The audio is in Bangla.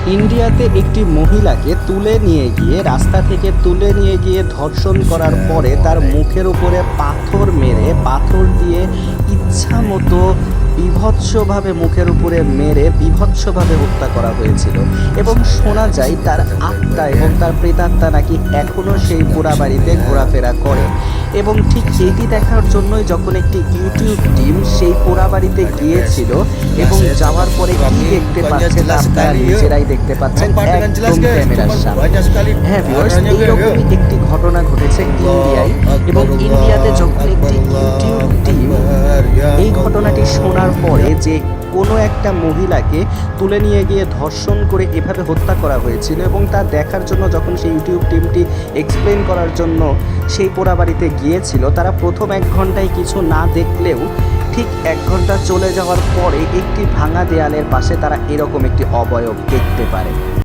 ইন্ডিয়াতে একটি মহিলাকে রাস্তা থেকে তুলে নিয়ে গিয়ে ধর্ষণ করার পরে তার মুখের উপরে পাথর মেরে পাথর দিয়ে ইচ্ছা মতো বীভৎসভাবে মুখের উপরে মেরে বীভৎসভাবে হত্যা করা হয়েছিল। এবং শোনা যায় তার আত্মা এবং তার প্রেতাত্মা নাকি এখনও সেই পোড়া বাড়িতে ঘোরাফেরা করে। এবং ঠিক এটি দেখার জন্যই যখন একটি ইউটিউব টিম সেই পোড়া বাড়িতে গিয়েছিল এবং যাওয়ার পরে কি দেখতে পাচ্ছে তা আপনারা নিজেরাই দেখতে পাচ্ছেন একদম ক্যামেরার সামনে। হ্যাঁ ভিউয়ার্স, এইরকমই একটি ঘটনা ঘটেছে ইন্ডিয়ায়। এবং ইন্ডিয়াতে যখন একটি ইউটিউব টিম এই ঘটনাটি শোনার পরে যে কোনো একটা মহিলাকে তুলে নিয়ে গিয়ে ধর্ষণ করে এভাবে হত্যা করা হয়েছিল এবং তা দেখার জন্য যখন সেই ইউটিউব টিমটি এক্সপ্লেন করার জন্য সেই পোড়া বাড়িতে গিয়েছিল, তারা প্রথম 1 ঘন্টায় কিছু না দেখলেও ঠিক 1 ঘন্টা চলে যাওয়ার পরে একটি ভাঙা দেয়ালের পাশে তারা এরকম একটি অবয়ব দেখতে পারে।